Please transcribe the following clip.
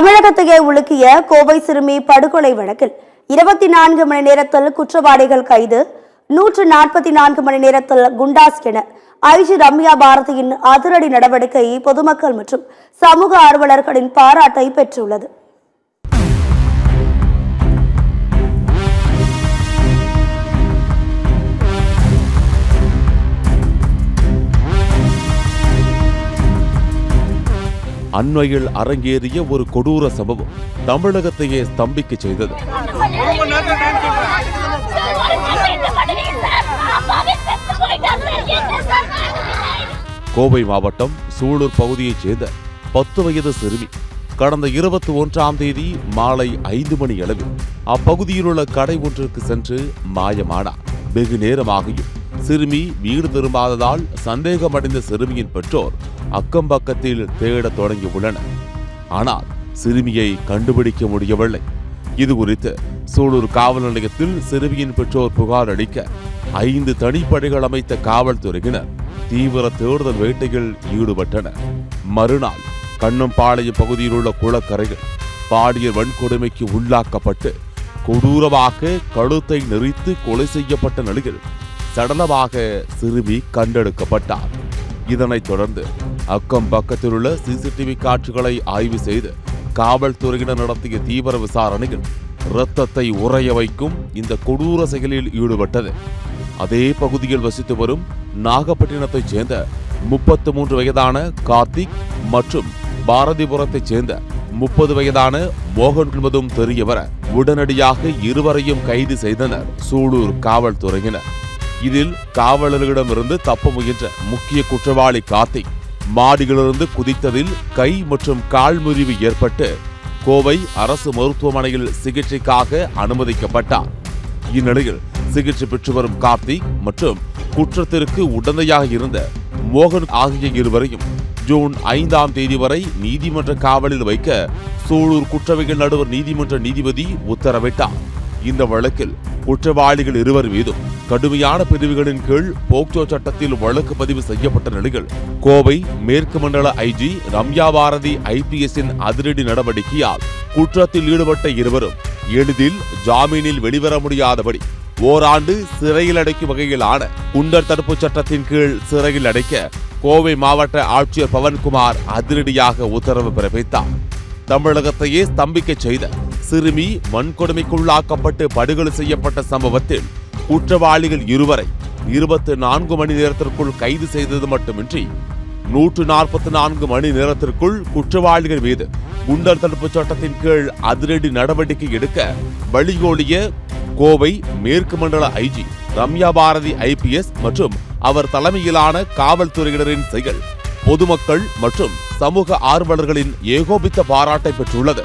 தமிழகத்தையே உலுக்கிய கோவை சிறுமி படுகொலை வழக்கில் 24 மணி நேரத்தில் குற்றவாளிகள் கைது, 144 மணி நேரத்தில் குண்டாஸ் என ஐஜி ரம்யா பாரதியின் அதிரடி நடவடிக்கை பொதுமக்கள் மற்றும் சமூக ஆர்வலர்களின் பாராட்டை பெற்றுள்ளது. அண்மையில் அரங்கேறிய ஒரு கொடூர சம்பவம் தமிழகத்தையே ஸ்தம்பிக்க செய்தது. கோவை மாவட்டம் சூலூர் பகுதியைச் சேர்ந்த 10 வயது சிறுமி கடந்த 21ஆம் தேதி மாலை 5 மணி அளவில் அப்பகுதியில் உள்ள கடை ஒன்றிற்கு சென்று மாயமானார். வெகு நேரமாகியும் சிறுமி வீடு திரும்பாததால் சந்தேகமடைந்த சிறுமியின் பெற்றோர் அக்கம்பக்கத்தில் தேடத் தொடங்கியுள்ளனர். ஆனால் சிறுமியை கண்டுபிடிக்க முடியவில்லை. இது குறித்து சூலூர் காவல் நிலையத்தில் சிறுமியின் பெற்றோர் புகார் அளிக்க 5 தனிப்படைகள் அமைத்த காவல்துறையினர் தீவிர தேடுதல் வேட்டையில் ஈடுபட்டனர். மறுநாள் கண்ணம்பாளையம் பகுதியில் உள்ள குளக்கரையில் பாலியல் வன்கொடுமைக்கு உள்ளாக்கப்பட்டு கொடூரமாக கழுத்தை நெரித்து கொலை செய்யப்பட்ட நிலையில் சடலமாக சிறுமி கண்டெடுக்கப்பட்டார். இதனைத் தொடர்ந்து அக்கம் பக்கத்தில் உள்ள சிசிடிவி காட்சிகளை ஆய்வு செய்து காவல்துறையினர் நடத்திய தீவிர விசாரணையில் இரத்தத்தை உறைய வைக்கும் இந்த கொடூர செயலில் ஈடுபட்டது. அதே பகுதியில் வசித்து வரும் நாகப்பட்டினத்தைச் சேர்ந்த 33 வயதான கார்த்திக் மற்றும் பாரதிபுரத்தைச் சேர்ந்த 30 வயதான மோகன் என்பதும் தெரியவர உடனடியாக இருவரையும் கைது செய்தனர் சூலூர் காவல்துறையினர். இதில் காவலர்களிடமிருந்து தப்ப முயன்ற முக்கிய குற்றவாளி கார்த்திக் மாடியிலிருந்து குதித்ததில் கை மற்றும் கால் முறிவு ஏற்பட்டு கோவை அரசு மருத்துவமனையில் சிகிச்சைக்காக அனுமதிக்கப்பட்டார். இந்நிலையில் சிகிச்சை பெற்று வரும் கார்த்திக் மற்றும் குற்றத்திற்கு உடந்தையாக இருந்த மோகன் ஆகிய இருவரையும் ஜூன் 5ஆம் தேதி வரை நீதிமன்ற காவலில் வைக்க சூலூர் குற்றவியல் நடுவர் நீதிமன்ற நீதிபதி உத்தரவிட்டார். இந்த வழக்கில் குற்றவாளிகள் இருவர் மீதும் கடுமையான பிரிவுகளின் கீழ் போக்சோ சட்டத்தில் வழக்கு பதிவு செய்யப்பட்ட நிலையில் கோவை மேற்கு மண்டல ஐஜி ரம்யா பாரதி ஐபிஎஸ்ஸின் அதிரடி நடவடிக்கையால் குற்றத்தில் ஈடுபட்ட இருவரும் எளிதில் ஜாமீனில் வெளிவர முடியாதபடி ஓராண்டு சிறையில் அடைக்கும் வகையிலான குண்டர் தடுப்பு சட்டத்தின் கீழ் சிறையில் அடைக்க கோவை மாவட்ட ஆட்சியர் பவன்குமார் அதிரடியாக உத்தரவு பிறப்பித்தார். தமிழகத்தையே ஸ்தம்பிக்க செய்த சிறுமி வன்கொடுமைக்குள்ளாக்கப்பட்டு படுகொலை செய்யப்பட்ட சம்பவத்தில் குற்றவாளிகள் இருவரை 24 மணி நேரத்திற்குள் கைது செய்தது மட்டுமின்றி 144 மணி நேரத்திற்குள் குற்றவாளிகள் மீது குண்டர் தடுப்பு சட்டத்தின் கீழ் அதிரடி நடவடிக்கை எடுக்க வழிகோலிய கோவை மேற்கு மண்டல ஐஜி ரம்யா பாரதி ஐபிஎஸ் மற்றும் அவர் தலைமையிலான காவல்துறையினரின் செயல் பொதுமக்கள் மற்றும் சமூக ஆர்வலர்களின் ஏகோபித்த பாராட்டை பெற்றுள்ளது.